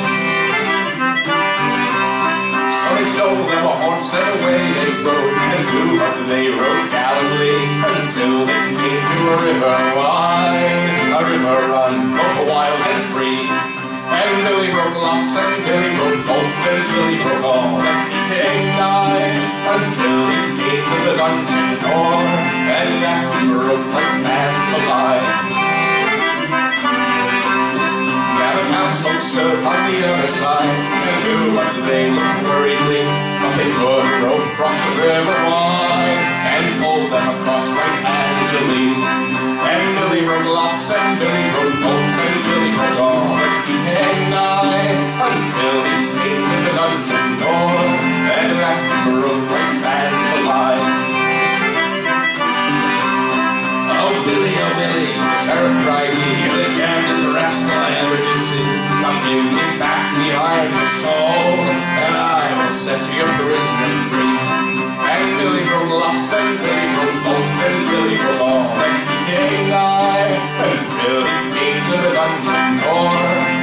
C: So they stole them a horse, and away they rode, and flew, but they rode gallantly until they came to a river wide, a river run both wild and free. And Billy broke locks, and Billy broke bolts, and Billy broke all, and he came nigh until he came to the dungeon door, and that he broke like man on the other side, and do what they looked worriedly, but they put a rope across the river wide, and pulled them across right handily. And Billy rode locks, and Billy rode bolts, and Billy rode all that he came nigh, until he came to the dungeon door, and that broke right band alive. Oh Billy, the sheriff cried, you're the damnedest rascal I ever did see. Now give me back the iron you stole, and I will set you prisoner free. And Billy rode locks, and Billy rode bolts, and Billy rode all that he came nigh, until he came to the dungeon door,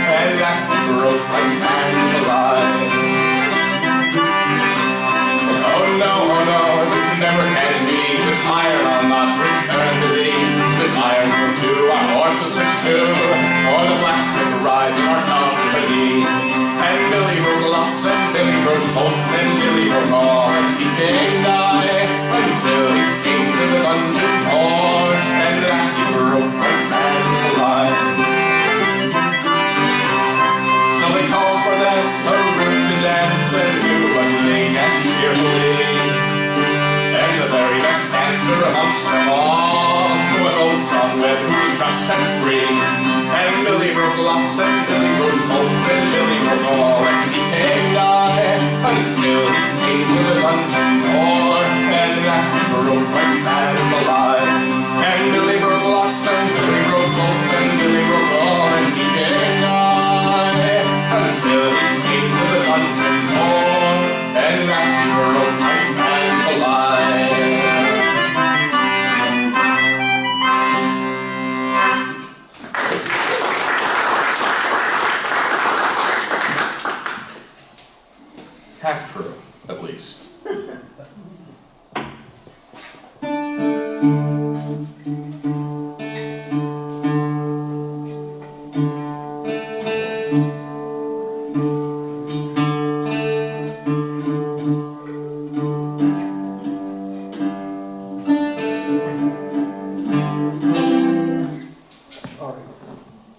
C: and that broke right hand alive. Oh no, this never can be. This iron I'll not return to thee. This iron will do our horses to shoe, or the blacksmith rides in our company. And Billy rode locks, and Billy rode bolts, and Billy rode all, and he came nigh, until he came to the dungeon door, and that he broke right hand alive. So they called for them a room to dance, and do what they danced cheerfully. And the very best dancer amongst them all was old John Webb, who was just set free. And Billy rode locks, and Billy rode bolts, and Billy rode all, and he came nigh, until he came to the dungeon door, and that broke right band alive. And Billy rode locks, and Billy rode bolts, and Billy rode all, and he came nigh, until he came to the dungeon door, and that broke right band alive.
B: Half true, at least.
A: All right.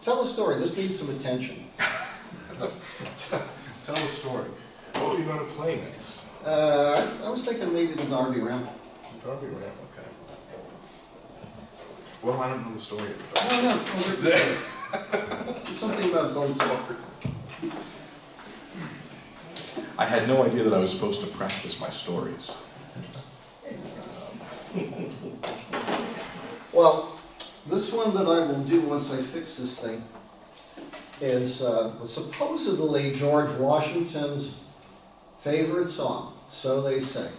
A: Tell a story. This needs some attention.
B: Tell a story. What are you going to play next?
A: I was thinking maybe the Darby Ramble.
B: Darby Ram, okay. Well, I don't know the story of the
A: Oh, no. There's something about going to
B: I had no idea that I was supposed to practice my stories.
A: Well, this one that I will do once I fix this thing is supposedly George Washington's favorite song, so they say.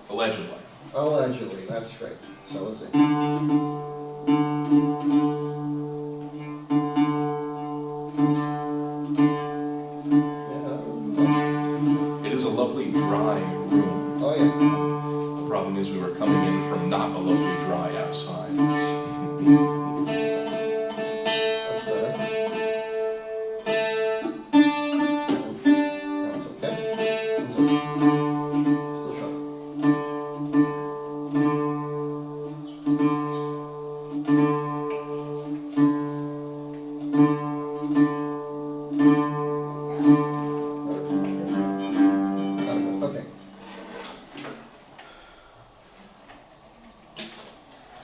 B: Allegedly.
A: Allegedly, that's right. So is it.
B: It is a lovely dry room.
A: Oh, yeah.
B: The problem is we were coming in from not a lovely dry outside.
A: That's better. That's okay. Still sharp. Okay.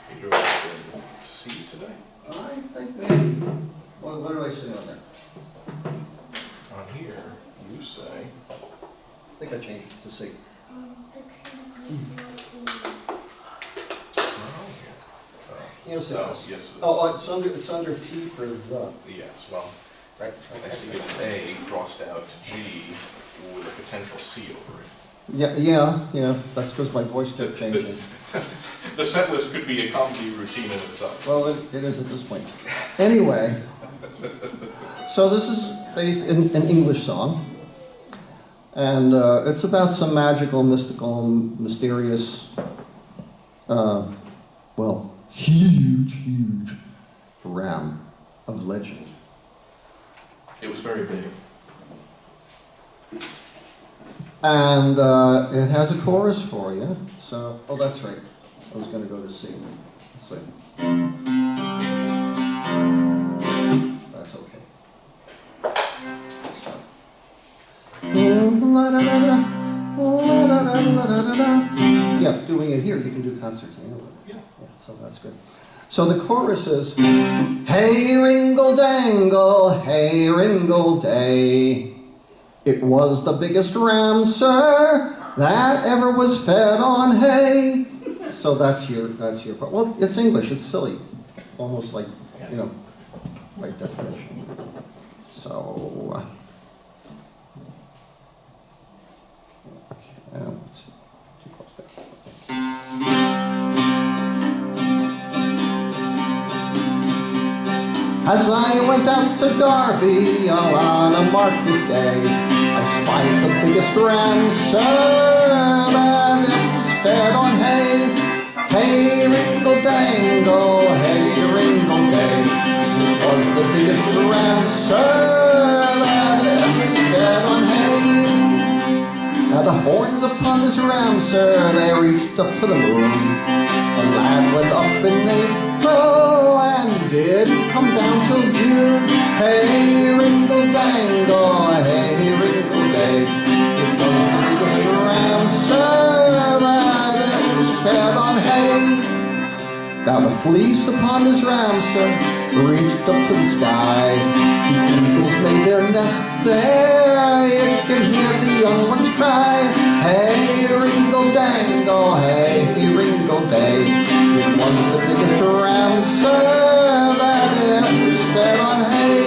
B: Did you C today?
A: I think maybe. Well, what did I say on there?
B: On here, you say.
A: I think I changed it to C. You'll see
B: Oh,
A: this.
B: yes, it is.
A: Oh, it's under T for the.
B: Yes, well,
A: Right.
B: I see it's A crossed out to G with a potential C over it.
A: Yeah. That's because my voice kept changing.
B: The set list could be a comedy routine in itself.
A: Well, it is at this point. Anyway, so this is based in an English song, and it's about some magical, mystical, mysterious, well, huge ram of legend.
B: It was very big.
A: And it has a chorus for you. So, oh, that's right. I was going to go to C. Let's see. That's okay. Yeah, doing it here, you can do concertina with it. Yeah, so that's good. So the chorus is, hey ringle dangle, hey ringle day. It was the biggest ram, sir, that ever was fed on hay. So that's your part. Well, it's English, it's silly. Almost like, you know, by definition. So, let's see. Too close there. As I went out to Derby all on a market day, I spied the biggest ram, sir, that was fed on hay. Hey, ringle dangle, hey, ringle day. It was the biggest ram, sir, that was fed on hay. Now the horns upon this ram, sir, they reached up to the moon. The lad went up in April and didn't come down till June. Hey, ringle dangle, hey, ringle day. It was the biggest ram, sir, that was fed on hay. Now the fleece upon this ram, sir, reached up to the sky. The eagles made their nests there, you can hear the young ones cry. Hey, ringle dangle, hey, ringle day. It was the biggest ram, sir, that ever was fed on hay.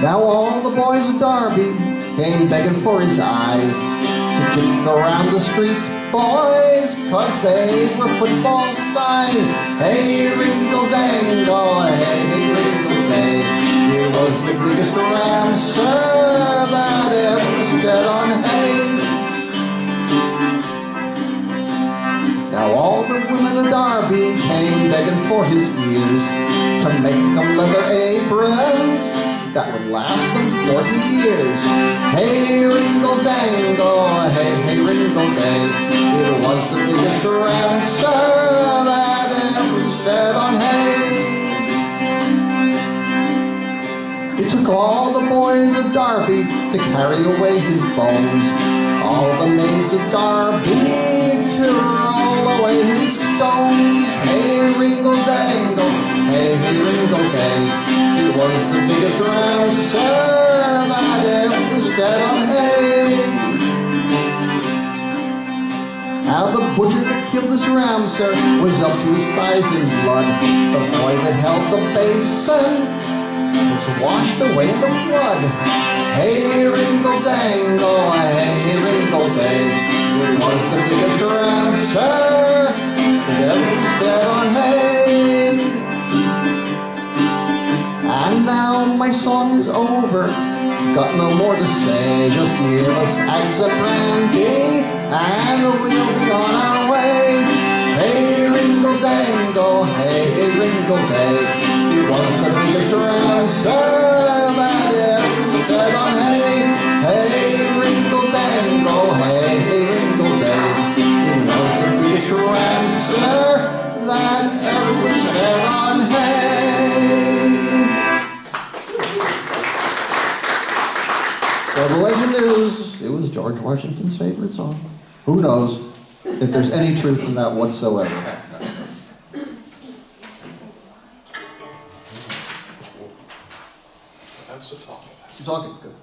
A: Now all the boys of Derby came begging for his eyes to kick around the streets, boys, 'cause they were football size. Hey, ringle dangle, hey, ringle day. It was the biggest ram, sir, that ever was fed on hay. Now all the women of Derby came begging for his ears to make them leather aprons that would last them 40 years. Hey, ringle dangle, hey, ringle day. It was the biggest ram, sir, that ever was fed on hay. It took all the boys of Derby to carry away his bones, all the maids of Derby to roll away his stones. Hey, ringle dangle, hey, ringle day. It was the biggest ram, sir, that ever was fed on hay. Now the butcher that killed this ram, sir, was up to his thighs in blood. The boy that held the basin was washed away in the flood. Hey, ringle dangle, hey, ringle day. It was the biggest ram, sir, that ever was fed on hay. And now my song is over, got no more to say. Just give us eggs and brandy, and we'll be on our way. Hey, ringle dangle, hey, ringle day. It was the biggest ram, sir, that ever was fed on hay. Hey, ringle dangle, hey, ringle day. It was the biggest ram, sir, that ever was fed on hay. So the legend is, it was George Washington's favorite song. Who knows if there's any truth in that whatsoever.
B: That's a talk.
A: Keep talking. Good.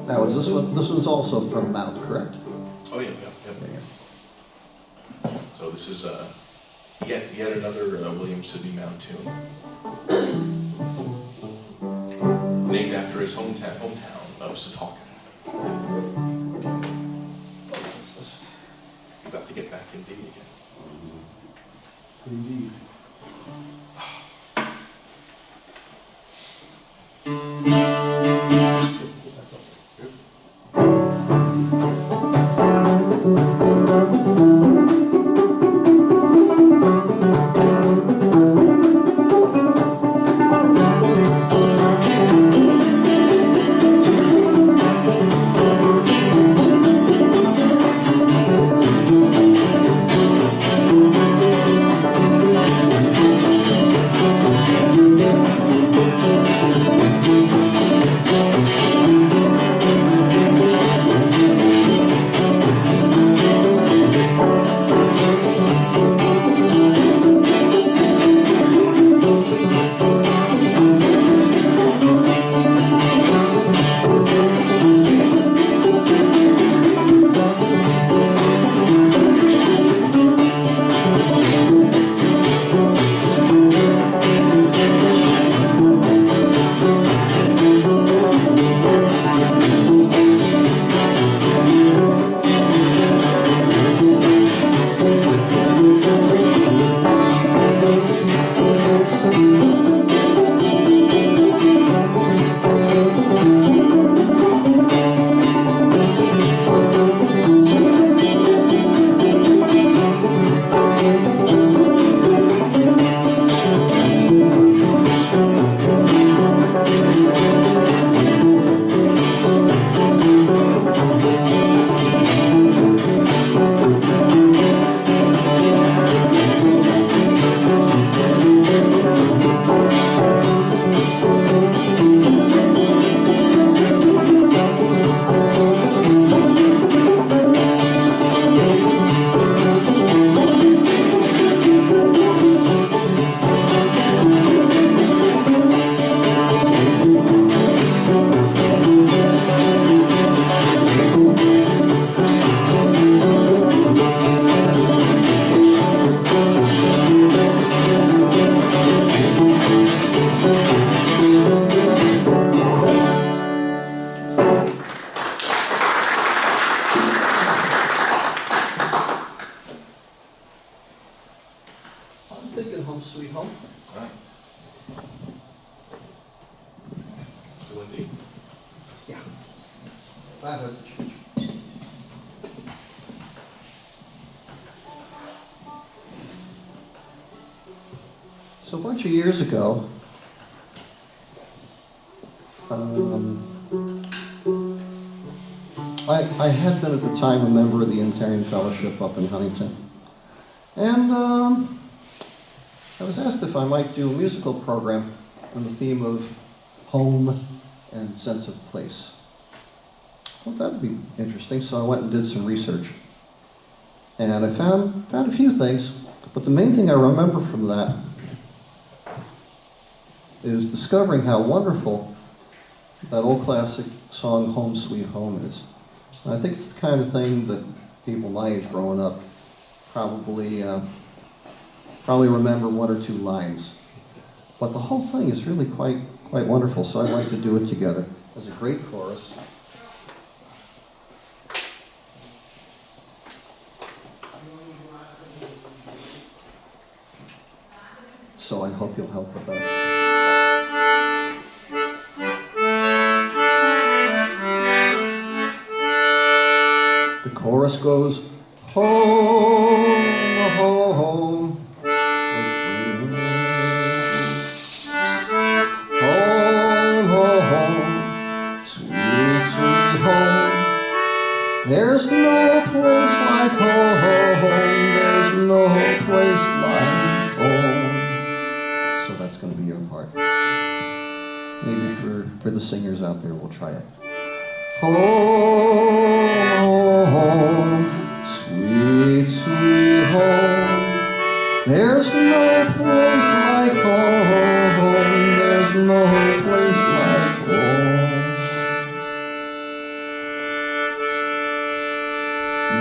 A: Now, is this one? This one's also from Mount, correct?
B: Oh yeah. So this is yet another William Sidney Mount tune, named after his hometown of Setauket. About to get back in D again.
D: Indeed.
B: That's all. Good.
A: That has to change. So a bunch of years ago, I had been at the time a member of the Unitarian Fellowship up in Huntington. And I was asked if I might do a musical program on the theme of home and sense of place. I thought that would be interesting, so I went and did some research. And I found a few things, but the main thing I remember from that is discovering how wonderful that old classic song, Home Sweet Home, is. And I think it's the kind of thing that people my age growing up probably remember one or two lines. But the whole thing is really quite wonderful, so I'd like to do it together as a great chorus. So I hope you'll help with that. The chorus goes, home, home, home, home, sweet, sweet home. There's no place like home, there's no place like home. So that's going to be your part. Maybe for the singers out there, we'll try it. Home, sweet, sweet home. There's no place like home. There's no place like home.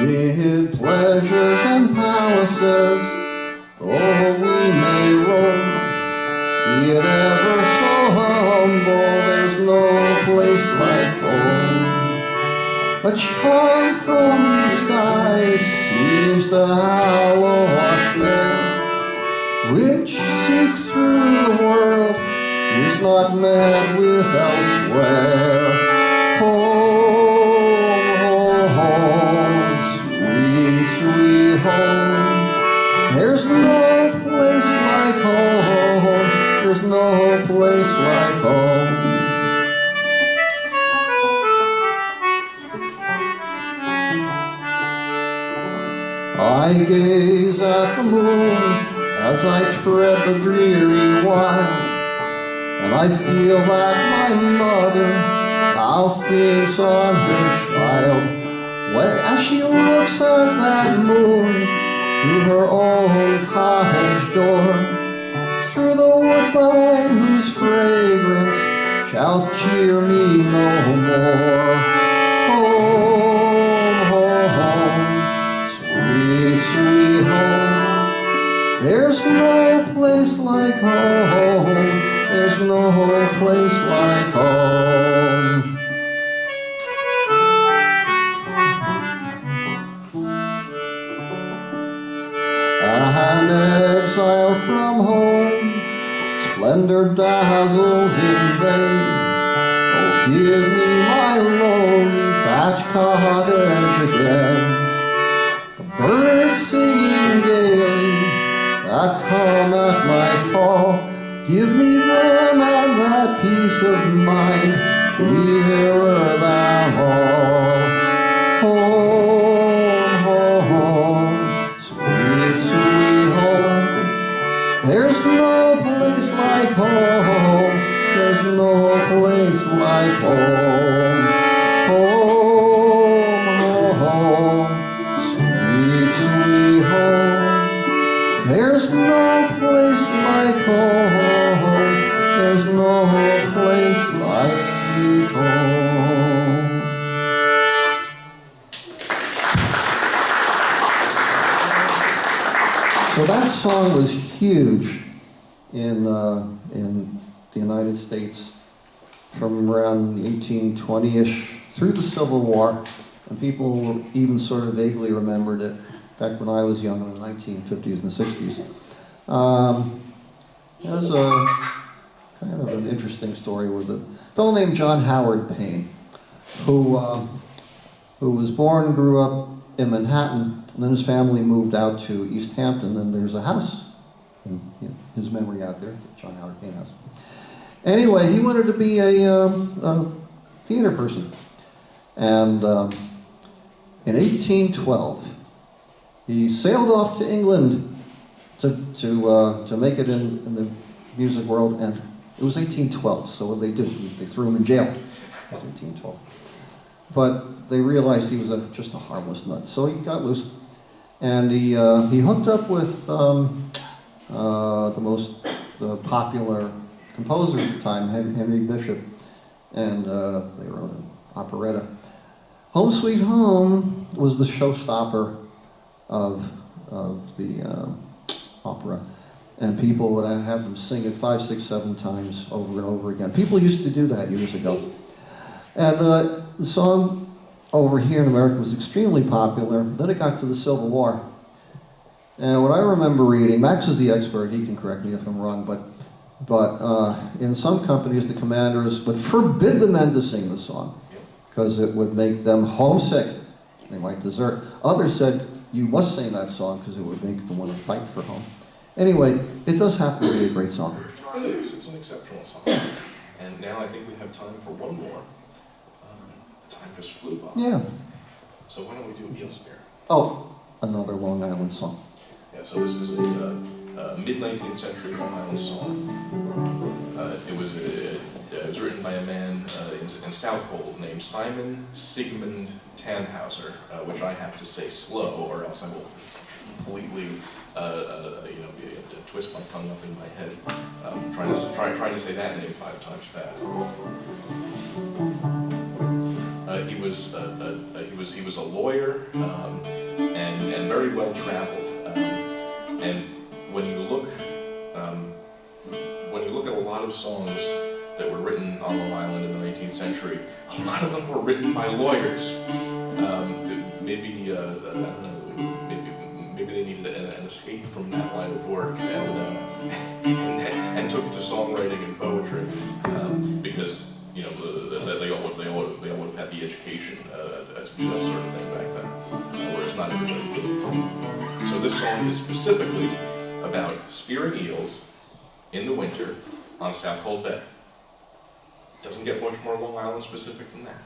A: Mid pleasures and palaces, though we may roam, be it ever so humble, there's no place like home. A charm from the sky seems to hallow us there, which seek through the world is not met with elsewhere. Home, home, home, sweet, sweet home. There's no place like home. There's no place like home. I gaze at the moon as I tread the dreary wild, and I feel that my mother now thinks on her child, as she looks at that moon through her own cottage door, through the woodbine whose fragrance shall cheer me no more. Home, home, home, sweet, sweet home. There's no place like home. There's no place like home. An exile from home, splendor dazzles in vain. Oh, give me my lowly thatched cottage again. The birds singing gaily that come at my call, give me them and that peace of mind, dearer than all. Home, home, home, sweet, sweet home. There's no place like home. There's no place like home. Home, home, home, sweet, sweet home. There's no place like home. There's no place like home. So that song was huge in the United States from around 1820-ish through the Civil War, and people even sort of vaguely remembered it back when I was young in the 1950s and 60s. There's a kind of an interesting story with a fellow named John Howard Payne, who who was born and grew up in Manhattan, and then his family moved out to East Hampton, and there's a house in his memory out there, John Howard Payne House. Anyway, he wanted to be a theater person. And in 1812, he sailed off to England to make it in the music world, and it was 1812, so what they did, they threw him in jail. It was 1812. But they realized he was just a harmless nut, so he got loose. And he hooked up with the most popular composer at the time, Henry Bishop, and they wrote an operetta. Home Sweet Home was the showstopper of the opera, and people would have them sing it 5, 6, 7 times over and over again. People used to do that years ago. And the song over here in America was extremely popular. Then it got to the Civil War. And what I remember reading, Max is the expert, he can correct me if I'm wrong, but in some companies the commanders would forbid the men to sing the song because it would make them homesick. They might desert. Others said, you must sing that song because it would make them want to fight for home. Anyway, it does happen to be a great song.
B: It is. It's an exceptional song. And now I think we have time for one more. Time just flew by.
A: Yeah.
B: So why don't we do Eel Spear?
A: Oh, another Long Island song.
B: Yeah, so this is a mid-19th century Long Island song. It was written by a man in Southold named Simon Sigmund Tannhauser, which I have to say slow, or else I will completely, twist my tongue up in my head, trying to say that name 5 times fast. He was a lawyer and very well traveled. And when you look at a lot of songs that were written on Long Island in the 19th century, a lot of them were written by lawyers. Maybe I don't know. Maybe they needed an escape from that line of work and took to songwriting and poetry because they all would have had the education to do that sort of thing back then, whereas not everybody did. So this song is specifically about spearing eels in the winter on Southold Bay. Doesn't get much more Long Island specific than that.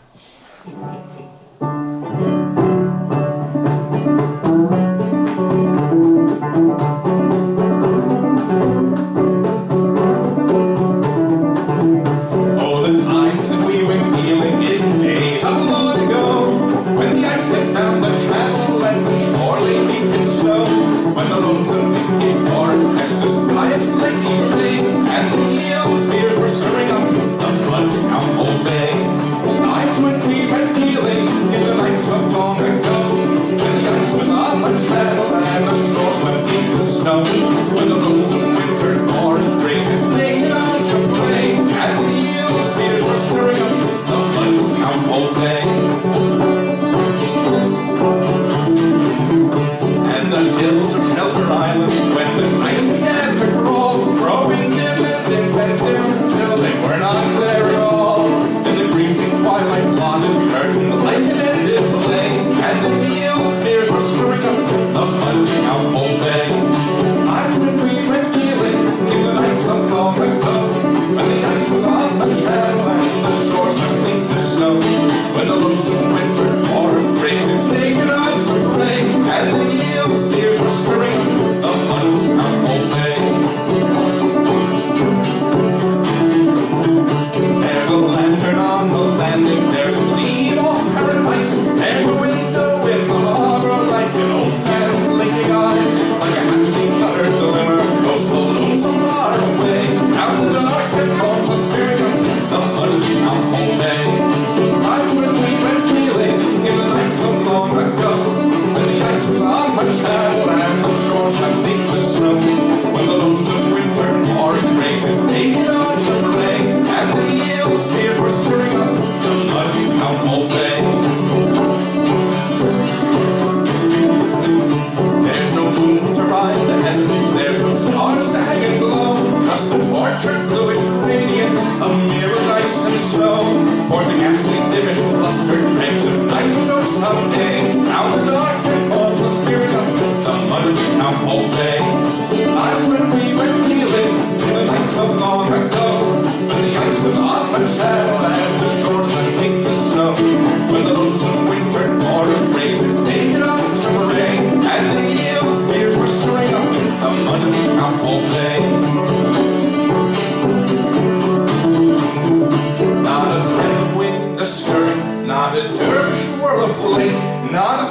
C: Or the ghastly dimmish clustered dregs of night ghost of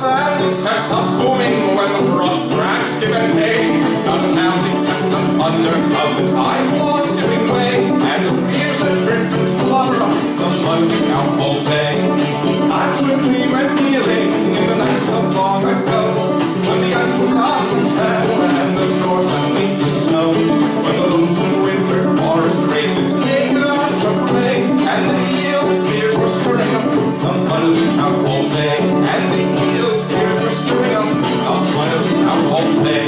C: soundings kept on booming when the frost cracks give and take. The soundings kept on thunder of the time was giving way, and the spears that drip and splutter up the mud of the scaffold bay. Times when we went wheeling in the nights of long ago, when the ice was on the trail and the shore suddenly was snow, when the lonesome winter forest raised its king on some play, and the eel spears were stirring up the mud of the scaffold bay, and the eel spears were stirring up the mud of the scaffold bay.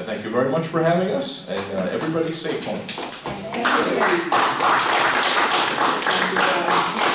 B: Thank you very much for having us, and everybody safe home.
E: Thank you.